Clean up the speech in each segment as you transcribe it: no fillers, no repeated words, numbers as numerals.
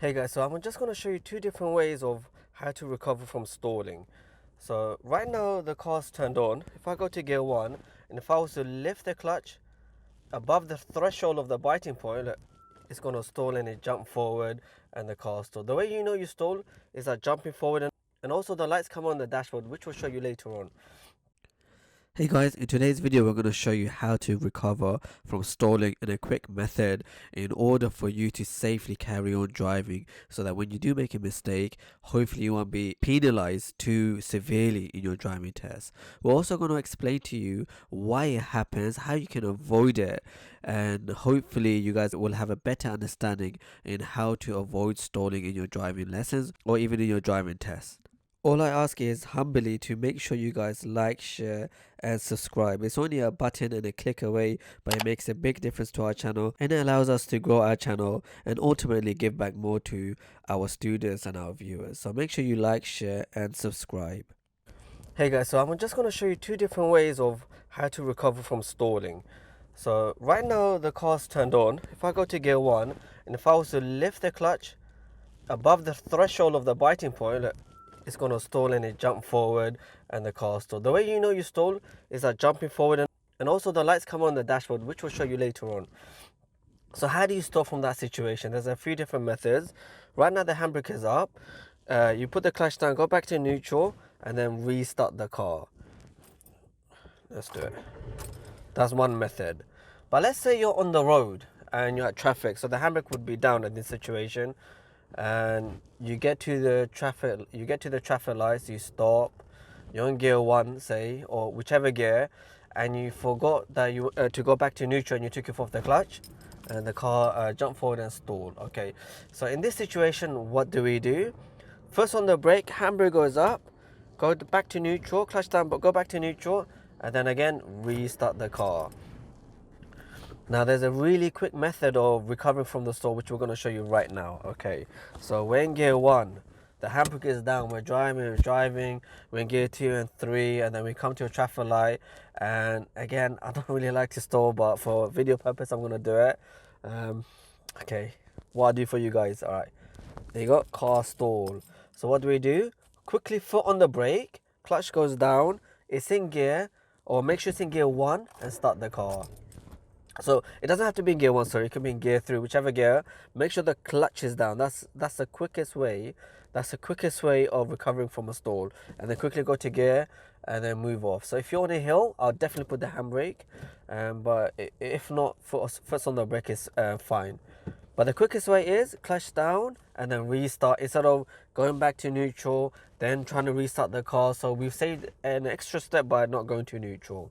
Hey guys, so I'm just going to show you two different ways of how to recover from stalling. So right now the car's turned on. If I go to gear 1 and if I was to lift the clutch above the threshold of the biting point, look, it's going to stall and it jump forward and the car stall. The way you know you stall is that jumping forward and also the lights come on the dashboard, which we'll show you later on. Hey guys, in today's video we're going to show you how to recover from stalling in a quick method in order for you to safely carry on driving, so that when you do make a mistake, hopefully you won't be penalized too severely in your driving test. We're also going to explain to you why it happens, how you can avoid it, and hopefully you guys will have a better understanding in how to avoid stalling in your driving lessons or even in your driving test. All I ask is humbly to make sure you guys like, share, and subscribe. It's only a button and a click away, but it makes a big difference to our channel and it allows us to grow our channel and ultimately give back more to our students and our viewers. So make sure you like, share, and subscribe. Hey guys, so I'm just going to show you two different ways of how to recover from stalling. So right now the car's turned on. If I go to gear 1 and if I was to lift the clutch above the threshold of the biting point, look, it's going to stall and it jump forward and the car stall. The way you know you stall is that jumping forward and also the lights come on the dashboard, which we'll show you later on. So how do you stall from that situation? There's a few different methods. Right now the handbrake is up. You put the clutch down, go back to neutral and then restart the car. Let's do it. That's one method. But let's say you're on the road and you're at traffic, so the handbrake would be down in this situation, and you get to the traffic lights, you stop, you're in gear 1 say, or whichever gear, and you forgot that you to go back to neutral and you took it off the clutch and the car jumped forward and stalled. Okay, so in this situation what do we do? First on the brake, handbrake goes up, go back to neutral, clutch down but go back to neutral, and then again restart the car. Now there's a really quick method of recovering from the stall which we're going to show you right now. Okay, so we're in gear 1, the handbrake is down, we're driving, we're in gear 2 and 3, and then we come to a traffic light, and again I don't really like to stall, but for video purpose I'm going to do it. Okay, what I'll do for you guys. Alright, there you go, car stall. So what do? Quickly foot on the brake, clutch goes down, it's in gear, or make sure it's in gear 1 and start the car. So it doesn't have to be in gear 1, sorry, it can be in gear 3, whichever gear. Make sure the clutch is down. That's the quickest way. That's the quickest way of recovering from a stall. And then quickly go to gear and then move off. So if you're on a hill, I'll definitely put the handbrake. But if not, first on the brake is fine. But the quickest way is clutch down and then restart instead of going back to neutral, then trying to restart the car. So we've saved an extra step by not going to neutral.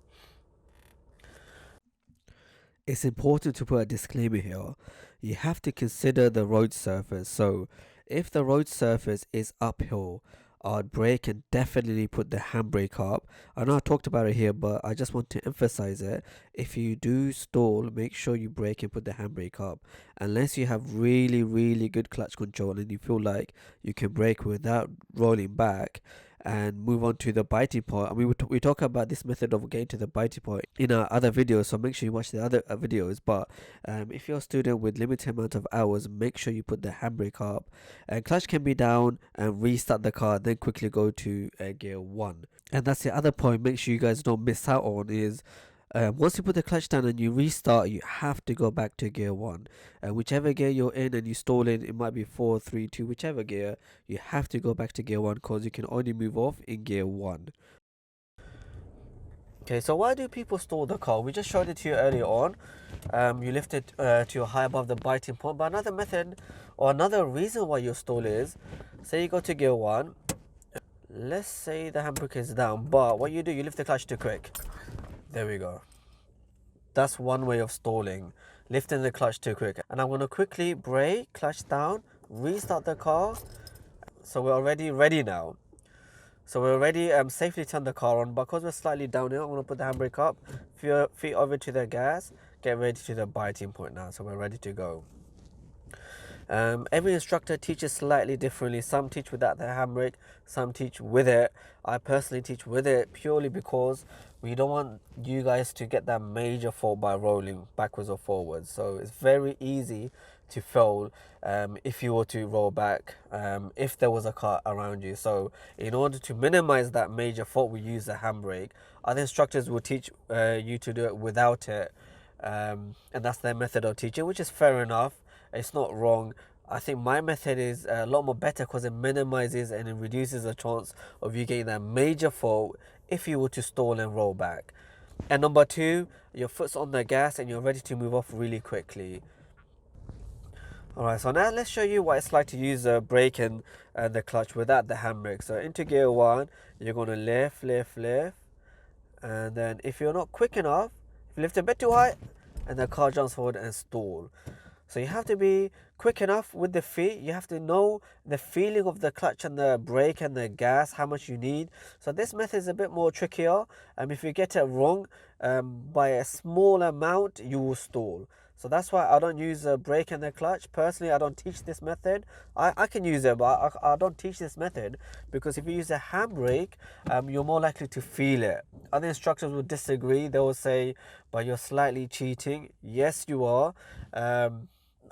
It's important to put a disclaimer here. You have to consider the road surface. So if the road surface is uphill, I'd brake and definitely put the handbrake up. I know I talked about it here, but I just want to emphasize it. If you do stall, make sure you brake and put the handbrake up. Unless you have really, really good clutch control and you feel like you can brake without rolling back and move on to the biting point. And we talk about this method of getting to the biting point in our other videos, so make sure you watch the other videos. But if you're a student with limited amount of hours, make sure you put the handbrake up and clutch can be down and restart the car, then quickly go to gear 1. And that's the other point, make sure you guys don't miss out on, is once you put the clutch down and you restart, you have to go back to gear 1. And whichever gear you're in and you stall in, it might be 4, 3, 2, whichever gear, you have to go back to gear 1 because you can only move off in gear 1. Okay, so why do people stall the car? We just showed it to you earlier on. You lift it to high above the biting point. But another method or another reason why you stall is, say you go to gear 1. Let's say the handbrake is down, but what you do, you lift the clutch too quick. There we go. That's one way of stalling, lifting the clutch too quick. And I'm going to quickly brake, clutch down, restart the car. So we're already ready now. So we're already safely turned the car on, but because we're slightly downhill, I'm going to put the handbrake up, feet over to the gas, get ready to the biting point now. So we're ready to go. Every instructor teaches slightly differently. Some teach without the handbrake, some teach with it. I personally teach with it purely because we don't want you guys to get that major fault by rolling backwards or forwards. So it's very easy to fail if you were to roll back, if there was a car around you. So in order to minimize that major fault, we use the handbrake. Other instructors will teach you to do it without it, and that's their method of teaching, which is fair enough. It's not wrong. I think my method is a lot more better because it minimizes and it reduces the chance of you getting that major fault if you were to stall and roll back. And number two, your foot's on the gas and you're ready to move off really quickly. Alright, so now let's show you what it's like to use the brake and the clutch without the handbrake. So into gear 1, you're going to lift, and then if you're not quick enough, if you lift a bit too high, and the car jumps forward and stall. So you have to be quick enough with the feet. You have to know the feeling of the clutch and the brake and the gas, how much you need. So this method is a bit more trickier. If you get it wrong by a small amount, you will stall. So that's why I don't use the brake and the clutch. Personally, I don't teach this method. I can use it, but I don't teach this method because if you use a handbrake, you're more likely to feel it. Other instructors will disagree. They will say, but you're slightly cheating. Yes, you are.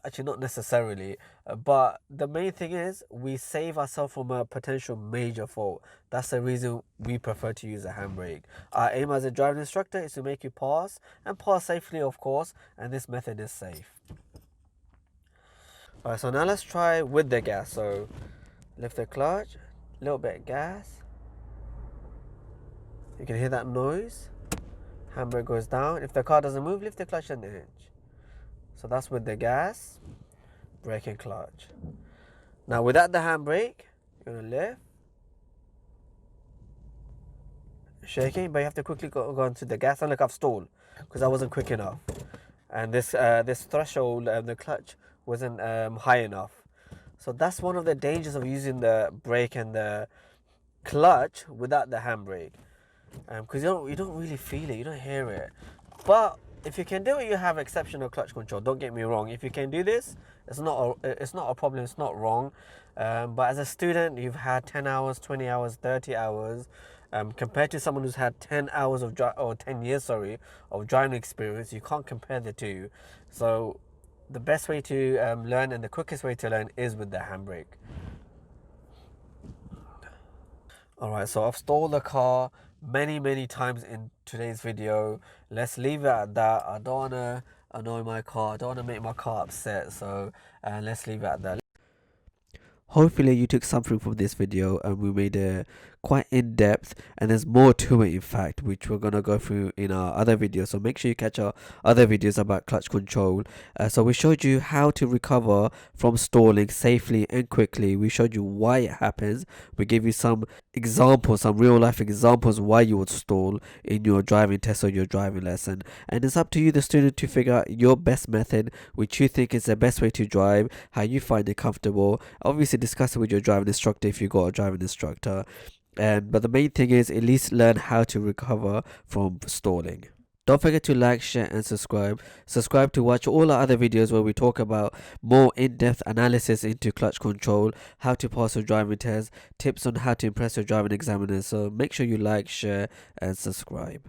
Actually, not necessarily, but the main thing is we save ourselves from a potential major fault. That's the reason we prefer to use a handbrake. Our aim as a driving instructor is to make you pass, and pass safely, of course, and this method is safe. Alright, so now let's try with the gas. So lift the clutch, a little bit of gas. You can hear that noise. Handbrake goes down. If the car doesn't move, lift the clutch an inch. So that's with the gas, brake and clutch. Now without the handbrake, you're going to lift, shaking, but you have to quickly go into the gas. And look, I've stalled because I wasn't quick enough. And this threshold, the clutch wasn't high enough. So that's one of the dangers of using the brake and the clutch without the handbrake. Because you don't really feel it, you don't hear it. But if you can do it, you have exceptional clutch control. Don't get me wrong. If you can do this, it's not a problem. It's not wrong. But as a student, you've had 10 hours, 20 hours, 30 hours. Compared to someone who's had 10 hours of 10 years, of driving experience, you can't compare the two. So the best way to learn and the quickest way to learn is with the handbrake. Alright, so I've stalled the car many times in today's video. Let's leave it at that. I don't want to annoy my car. I don't want to make my car upset. So let's leave it at that. Hopefully you took something from this video, and we made it quite in-depth, and there's more to it in fact, which we're going to go through in our other videos. So make sure you catch our other videos about clutch control. So we showed you how to recover from stalling safely and quickly. We showed you why it happens. We gave you some examples, some real life examples why you would stall in your driving test or your driving lesson. And it's up to you, the student, to figure out your best method, which you think is the best way to drive, how you find it comfortable. Obviously discuss it with your driving instructor if you got a driving instructor. But the main thing is at least learn how to recover from stalling. Don't forget to like, share and subscribe. Subscribe to watch all our other videos where we talk about more in-depth analysis into clutch control, how to pass your driving test, tips on how to impress your driving examiners. So make sure you like, share and subscribe.